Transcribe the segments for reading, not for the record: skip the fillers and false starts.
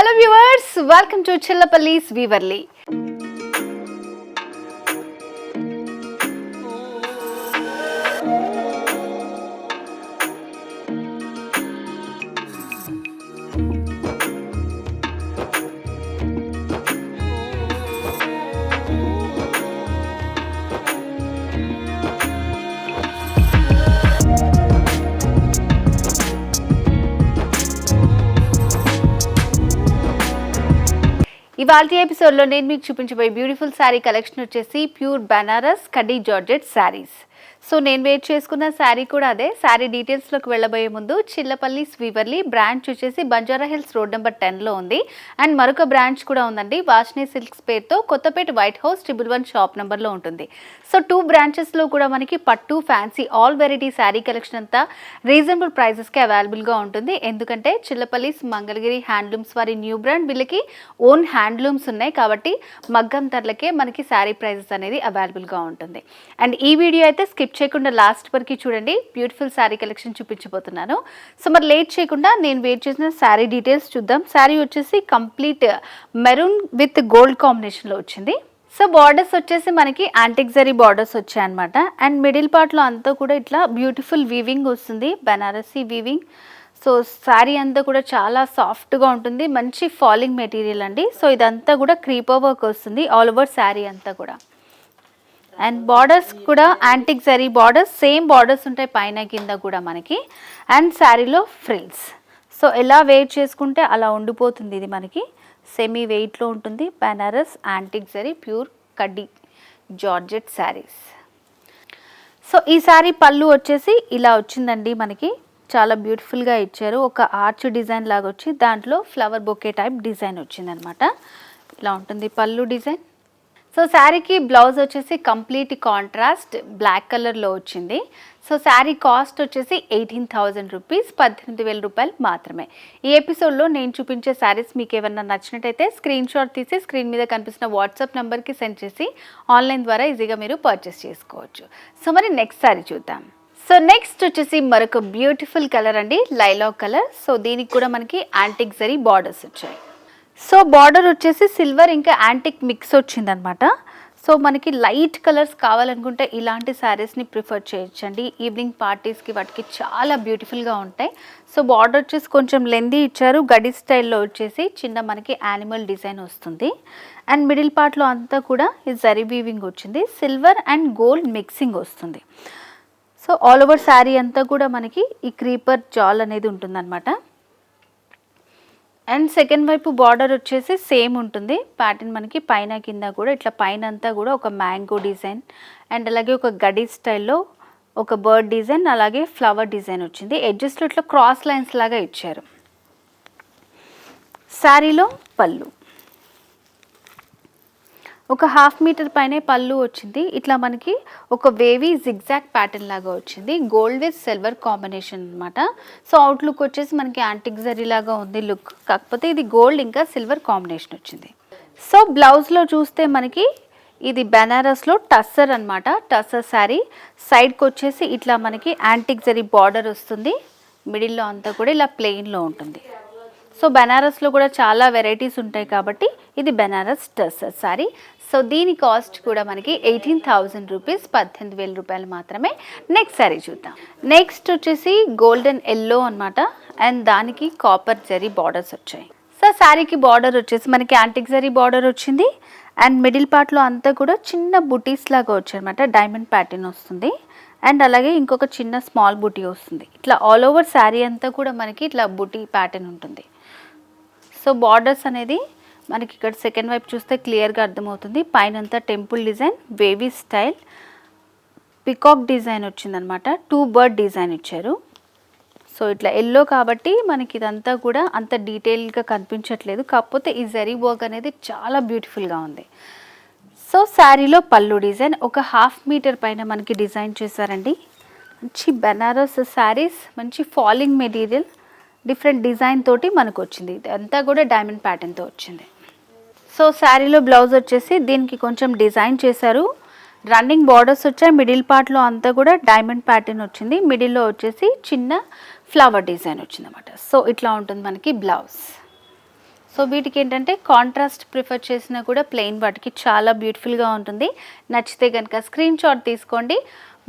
Hello viewers, welcome to Chillapalli's Weaverly. ఇవాల్టి ఎపిసోడ్లో నేను మీకు చూపించబోయే బ్యూటిఫుల్ శారీ కలెక్షన్ వచ్చేసి ప్యూర్ బనారస్ కడ్డీ జార్జెట్ శారీస్. సో నేను వెయిట్ చేసుకున్న శారీ కూడా అదే. శారీ డీటెయిల్స్లోకి వెళ్ళబోయే ముందు చిల్లపల్లిస్ వీవర్లీ బ్రాంచ్ వచ్చేసి బంజారా హిల్స్ రోడ్ నెంబర్ 10లో ఉంది. అండ్ మరొక బ్రాంచ్ కూడా ఉందండి, వాష్ని సిల్క్స్ పేరుతో కొత్తపేట వైట్ హౌస్ 111 షాప్ నెంబర్లో ఉంటుంది. సో 2 బ్రాంచెస్లో కూడా మనకి పట్టు fancy all variety sari collection అంతా రీజనబుల్ ప్రైజెస్కి అవైలబుల్గా ఉంటుంది. ఎందుకంటే చిల్లపల్లిస్ మంగళగిరి హ్యాండ్లూమ్స్ వారి న్యూ బ్రాండ్, వీళ్ళకి ఓన్ హ్యాండ్లూమ్స్ ఉన్నాయి కాబట్టి మగ్గం ధరలకే మనకి శారీ ప్రైజెస్ అనేది అవైలబుల్గా ఉంటుంది. అండ్ ఈ వీడియో అయితే స్కిప్ చేయకుండా లాస్ట్ వరకు చూడండి, బ్యూటిఫుల్ శారీ కలెక్షన్ చూపించబోతున్నాను. సో మరి లేట్ చేయకుండా నేను వెయిట్ చేసిన శారీ డీటెయిల్స్ చూద్దాం. శారీ వచ్చేసి కంప్లీట్ మెరూన్ విత్ గోల్డ్ కాంబినేషన్లో వచ్చింది. సో బార్డర్స్ వచ్చేసి మనకి యాంటిక్ జరీ బార్డర్స్ వచ్చాయన్నమాట. అండ్ మిడిల్ పార్ట్లో అంతా కూడా ఇట్లా బ్యూటిఫుల్ వీవింగ్ వస్తుంది, బనారసీ వీవింగ్. సో శారీ అంతా కూడా చాలా సాఫ్ట్గా ఉంటుంది, మంచి ఫాలింగ్ మెటీరియల్ అండి. సో ఇదంతా కూడా క్రీపర్ వర్క్ వస్తుంది ఆల్ ఓవర్ శారీ అంతా కూడా. అండ్ బార్డర్స్ కూడా antique zari borders, same borders ఉంటాయి పైన కింద కూడా మనకి. అండ్ శారీలో ఫ్రిల్స్. సో ఎలా వెయిట్ చేసుకుంటే అలా ఉండిపోతుంది, ఇది మనకి సెమీ వెయిట్లో ఉంటుంది. బనారస్ యాంటిక్ జరీ ప్యూర్ కడ్డీ జార్జెట్ శారీస్. సో ఈ శారీ పళ్ళు వచ్చేసి ఇలా వచ్చిందండి మనకి, చాలా బ్యూటిఫుల్గా ఇచ్చారు. ఒక ఆర్చ్ డిజైన్ లాగా వచ్చి దాంట్లో ఫ్లవర్ బొకే టైప్ డిజైన్ వచ్చిందనమాట. ఇలా ఉంటుంది పళ్ళు డిజైన్. సో శారీకి బ్లౌజ్ వచ్చేసి కంప్లీట్ కాంట్రాస్ట్ బ్లాక్ కలర్లో వచ్చింది. సో శారీ కాస్ట్ వచ్చేసి 18,000 రూపీస్, 18,000 రూపాయలు మాత్రమే. ఈ ఎపిసోడ్లో నేను చూపించే శారీస్ మీకు ఏమన్నా నచ్చినట్టయితే స్క్రీన్ షాట్ తీసి స్క్రీన్ మీద కనిపిస్తున్న వాట్సాప్ నెంబర్కి సెండ్ చేసి ఆన్లైన్ ద్వారా ఈజీగా మీరు పర్చేస్ చేసుకోవచ్చు. సో మరి నెక్స్ట్ శారీ చూద్దాం. సో నెక్స్ట్ వచ్చేసి మరొక బ్యూటిఫుల్ కలర్ అండి, లైలాక్ కలర్. సో దీనికి కూడా మనకి యాంటిక్ జరీ బార్డర్స్ వచ్చాయి. సో బార్డర్ వచ్చేసి సిల్వర్ ఇంకా యాంటిక్ మిక్స్ వచ్చిందనమాట. సో మనకి లైట్ కలర్స్ కావాలనుకుంటే ఇలాంటి శారీస్ని ప్రిఫర్ చేయొచ్చండి. ఈవినింగ్ పార్టీస్కి వాటికి చాలా బ్యూటిఫుల్గా ఉంటాయి. సో బార్డర్ వచ్చేసి కొంచెం లెందీ ఇచ్చారు, గడి స్టైల్లో వచ్చేసి చిన్న మనకి యానిమల్ డిజైన్ వస్తుంది. అండ్ మిడిల్ పార్ట్లో అంతా కూడా ఈ జరీ వీవింగ్ వచ్చింది, సిల్వర్ అండ్ గోల్డ్ మిక్సింగ్ వస్తుంది. సో ఆల్ ఓవర్ శారీ అంతా కూడా మనకి ఈ క్రీపర్ జాల్ అనేది ఉంటుందన్నమాట. అండ్ సెకండ్ వైపు బార్డర్ వచ్చేసి సేమ్ ఉంటుంది ప్యాటర్న్, మనకి పైన కింద కూడా ఇట్లా పైన అంతా కూడా ఒక మ్యాంగో డిజైన్ అండ్ అలాగే ఒక గడి స్టైల్లో ఒక బర్డ్ డిజైన్, అలాగే ఫ్లవర్ డిజైన్ వచ్చింది. ఎడ్జెస్ట్లో ఇట్లా క్రాస్ లైన్స్ లాగా ఇచ్చారు. శారీలో పళ్ళు ఒక 1/2 మీటర్ పైనే పళ్ళు వచ్చింది. ఇట్లా మనకి ఒక వేవీ జిగ్జాగ్ ప్యాటర్న్ లాగా వచ్చింది, గోల్డ్ విత్ సిల్వర్ కాంబినేషన్ అనమాట. సో అవుట్లుక్ వచ్చేసి మనకి యాంటిక్ జరీ లాగా ఉంది లుక్, కాకపోతే ఇది గోల్డ్ ఇంకా సిల్వర్ కాంబినేషన్ వచ్చింది. సో బ్లౌజ్లో చూస్తే మనకి ఇది బెనారస్లో టస్సర్ అనమాట, టస్సర్ శారీ. సైడ్కి వచ్చేసి ఇట్లా మనకి యాంటిక్ జరీ బార్డర్ వస్తుంది, మిడిల్లో అంతా కూడా ఇలా ప్లెయిన్లో ఉంటుంది. సో బెనారస్లో కూడా చాలా వెరైటీస్ ఉంటాయి కాబట్టి ఇది బెనారస్ టస్సర్ శారీ. సో దీని కాస్ట్ కూడా మనకి 18,000 రూపీస్, 18,000 రూపాయలు మాత్రమే. నెక్స్ట్ శారీ చూద్దాం. నెక్స్ట్ వచ్చేసి గోల్డెన్ ఎల్లో అనమాట. అండ్ దానికి కాపర్ జరీ బార్డర్స్ వచ్చాయి. సో శారీకి బార్డర్ వచ్చేసి మనకి యాంటిక్ జరీ బార్డర్ వచ్చింది. అండ్ మిడిల్ పార్ట్లో అంతా కూడా చిన్న బుటీస్ లాగా వచ్చాయి అనమాట, డైమండ్ ప్యాటర్న్ వస్తుంది. అండ్ అలాగే ఇంకొక చిన్న స్మాల్ బుటీ వస్తుంది. ఇట్లా ఆల్ ఓవర్ శారీ అంతా కూడా మనకి ఇట్లా బుటీ ప్యాటర్న్ ఉంటుంది. సో బార్డర్స్ అనేది మనకి ఇక్కడ సెకండ్ వైపు చూస్తే క్లియర్గా అర్థమవుతుంది. పైనంతా temple design, wavy style, peacock design వచ్చిందనమాట, 2 బర్డ్ డిజైన్ ఇచ్చారు. సో ఇట్లా ఎల్లో కాబట్టి మనకి ఇదంతా కూడా అంత డీటెయిల్గా కనిపించట్లేదు, కాకపోతే ఈ జరీ వర్క్ అనేది చాలా బ్యూటిఫుల్గా ఉంది. సో శారీలో పళ్ళు డిజైన్ ఒక 1/2 మీటర్ పైన మనకి డిజైన్ చేశారండి. మంచి బెనారస్ శారీస్, మంచి ఫాలింగ్ మెటీరియల్, డిఫరెంట్ డిజైన్ తోటి మనకు వచ్చింది. ఇదంతా కూడా డైమండ్ ప్యాటర్న్తో వచ్చింది. సో శారీలో బ్లౌజ్ వచ్చేసి దీనికి కొంచెం డిజైన్ చేశారు, రన్నింగ్ బార్డర్స్ వచ్చాయి. మిడిల్ పార్ట్లో అంతా కూడా డైమండ్ ప్యాటర్న్ వచ్చింది, మిడిల్లో వచ్చేసి చిన్న ఫ్లవర్ డిజైన్ వచ్చిందన్నమాట. సో ఇట్లా ఉంటుంది మనకి బ్లౌజ్. సో వీటికి ఏంటంటే కాంట్రాస్ట్ ప్రిఫర్ చేసినా కూడా ప్లెయిన్ వాటికి చాలా బ్యూటిఫుల్గా ఉంటుంది. నచ్చితే కనుక స్క్రీన్ షాట్ తీసుకోండి,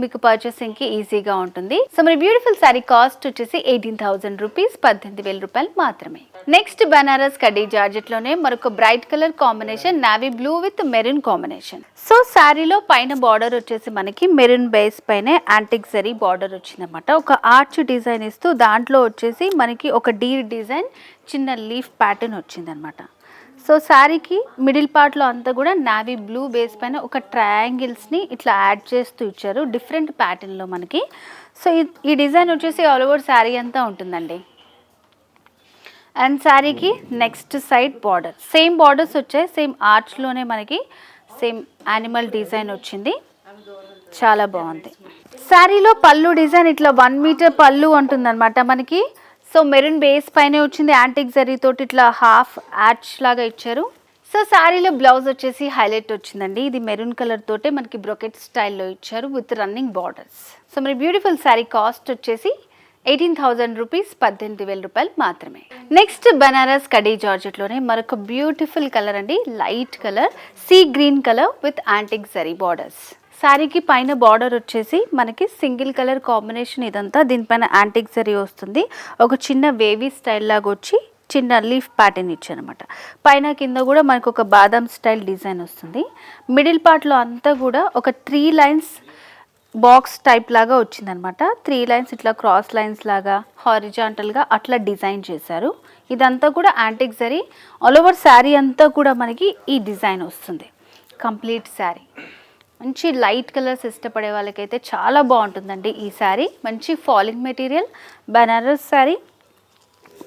మీకు పర్చేసింగ్కి ఈజీగా ఉంటుంది. సో మరి బ్యూటిఫుల్ శారీ కాస్ట్ వచ్చేసి 18,000 రూపీస్, 18,000 రూపాయలు మాత్రమే. నెక్స్ట్ బనారస్ కడ్డీ జార్జెట్లోనే మరొక bright colour combination navy blue with maroon combination. So శారీలో పైన బార్డర్ వచ్చేసి మనకి మెరూన్ బేస్ పైన యాంటిక్ జరీ బార్డర్ వచ్చిందన్నమాట. ఒక ఆర్చ్ డిజైన్ ఇస్తూ దాంట్లో వచ్చేసి మనకి ఒక డీర్ డిజైన్ చిన్న లీఫ్ ప్యాటర్న్ వచ్చిందనమాట. సో శారీకి మిడిల్ పార్ట్లో అంతా కూడా నావీ బ్లూ బేస్ పైన ఒక ట్రయాంగిల్స్ని ఇట్లా యాడ్ చేస్తూ ఇచ్చారు డిఫరెంట్ ప్యాటర్న్లో మనకి. సో ఈ డిజైన్ వచ్చేసి ఆల్ ఓవర్ శారీ అంతా ఉంటుందండి. అండ్ శారీకి next side border same borders వచ్చాయి, సేమ్ ఆర్చ్లోనే మనకి సేమ్ యానిమల్ డిజైన్ వచ్చింది, చాలా బాగుంది. శారీలో పళ్ళు డిజైన్ ఇట్లా 1 మీటర్ పళ్ళు ఉంటుందన్నమాట మనకి. సో మెరూన్ బేస్ పైనే వచ్చింది, యాంటిక్ జరీ తోటి ఇట్లా హాఫ్ యాచ్ లాగా ఇచ్చారు. సో శారీలో బ్లౌజ్ వచ్చేసి హైలైట్ వచ్చిందండి, ఇది మెరూన్ కలర్ తోటే మనకి బ్రొకెట్ స్టైల్లో ఇచ్చారు విత్ రన్నింగ్ బార్డర్స్. సో మరి బ్యూటిఫుల్ శారీ కాస్ట్ వచ్చేసి 18,000 రూపీస్, 18,000 రూపాయలు మాత్రమే. నెక్స్ట్ బనారస్ కడ్డీ జార్జెట్లోనే మరొక బ్యూటిఫుల్ కలర్ అండి, light colour sea green colour with antique zari borders. శారీకి పైన బార్డర్ వచ్చేసి మనకి సింగిల్ కలర్ కాంబినేషన్ ఇదంతా, దీనిపైన యాంటిక్ జరీ వస్తుంది, ఒక చిన్న వేవీ స్టైల్ లాగా వచ్చి చిన్న లీఫ్ ప్యాటర్న్ ఇచ్చారనమాట. పైన కింద కూడా మనకు ఒక బాదం స్టైల్ డిజైన్ వస్తుంది. మిడిల్ పార్ట్లో అంతా కూడా ఒక 3 లైన్స్ బాక్స్ టైప్ లాగా వచ్చిందనమాట. 3 లైన్స్ ఇట్లా క్రాస్ లైన్స్ లాగా హారిజాంటల్గా అట్లా డిజైన్ చేశారు. ఇదంతా కూడా antique zari, all over sari అంతా కూడా మనకి ఈ డిజైన్ వస్తుంది. కంప్లీట్ శారీ మంచి లైట్ కలర్స్ ఇష్టపడే వాళ్ళకైతే చాలా బాగుంటుందండి ఈ శారీ. మంచి falling material Banaras sari,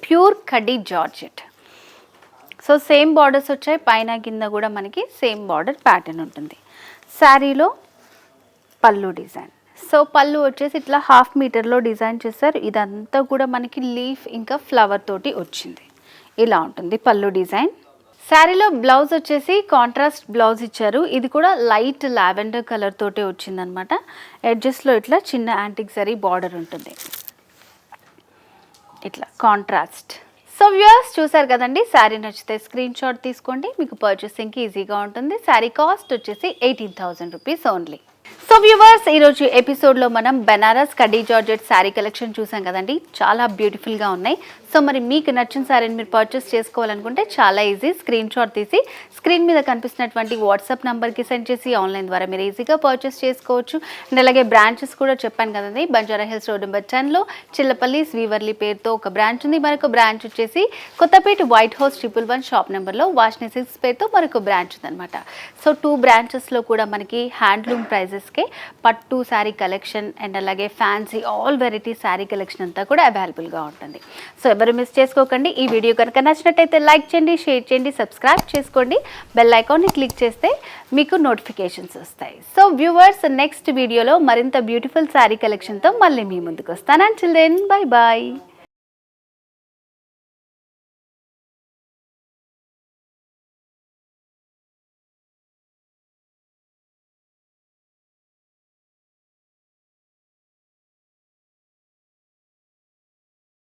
pure కడ్డీ జార్జెట్. సో సేమ్ బార్డర్స్ వచ్చాయి, పైన కింద కూడా మనకి సేమ్ బార్డర్ ప్యాటర్న్ ఉంటుంది. శారీలో పళ్ళు డిజైన్, సో పళ్ళు వచ్చేసి ఇట్లా 1/2 మీటర్లో డిజైన్ చేశారు. ఇదంతా కూడా మనకి లీఫ్ ఇంకా ఫ్లవర్ తోటి వచ్చింది, ఇలా ఉంటుంది పళ్ళు డిజైన్. శారీలో బ్లౌజ్ వచ్చేసి కాంట్రాస్ట్ బ్లౌజ్ ఇచ్చారు, ఇది కూడా లైట్ లావెండర్ కలర్ తోటే వచ్చిందనమాట. ఎడ్జెస్లో ఇట్లా చిన్న యాంటిక్ జరీ బార్డర్ ఉంటుంది, ఇట్లా కాంట్రాస్ట్. సో వ్యూవర్స్ చూసారు కదండి, శారీ నచ్చితే స్క్రీన్ షాట్ తీసుకోండి, మీకు పర్చేసింగ్కి ఈజీగా ఉంటుంది. శారీ కాస్ట్ వచ్చేసి 18,000 రూపీస్ ఓన్లీ. సో వ్యూవర్స్ ఈరోజు ఎపిసోడ్లో మనం బనారస్ కడ్డీ జార్జెట్ శారీ కలెక్షన్ చూసాం కదండి, చాలా బ్యూటిఫుల్గా ఉన్నాయి. సో మరి మీకు నచ్చిన శారీని మీరు పర్చేస్ చేసుకోవాలనుకుంటే చాలా ఈజీ, స్క్రీన్ షాట్ తీసి స్క్రీన్ మీద కనిపిస్తున్నటువంటి వాట్సాప్ నెంబర్కి సెండ్ చేసి ఆన్లైన్ ద్వారా మీరు ఈజీగా పర్చేస్ చేసుకోవచ్చు. అండ్ అలాగే బ్రాంచెస్ కూడా చెప్పాను కదండి, బంజారా హిల్స్ రోడ్ నెంబర్ 10లో చిల్లపల్లి శ్రీవర్లి పేరుతో ఒక బ్రాంచ్ ఉంది, మరొక బ్రాంచ్ వచ్చేసి కొత్తపేట వైట్ హౌస్ 111 షాప్ నెంబర్లో వాష్ని 6 పేరుతో మరొక బ్రాంచ్ ఉందన్నమాట. సో 2 బ్రాంచెస్లో కూడా మనకి హ్యాండ్లూమ్ ప్రైజెస్కే పట్టు శారీ కలెక్షన్ అండ్ అలాగే fancy all variety sari collection అంతా కూడా అవైలబుల్గా ఉంటుంది. సో ఎవరు మిస్ చేసుకోకండి. ఈ వీడియో కనుక నచ్చినట్టయితే లైక్ చేయండి, షేర్ చేయండి, సబ్స్క్రైబ్ చేసుకోండి, బెల్ ఐకాన్ని క్లిక్ చేస్తే మీకు నోటిఫికేషన్స్ వస్తాయి. సో వ్యూవర్స్ నెక్స్ట్ వీడియోలో మరింత బ్యూటిఫుల్ శారీ కలెక్షన్తో మళ్ళీ మీ ముందుకు వస్తాను. Until then bye bye.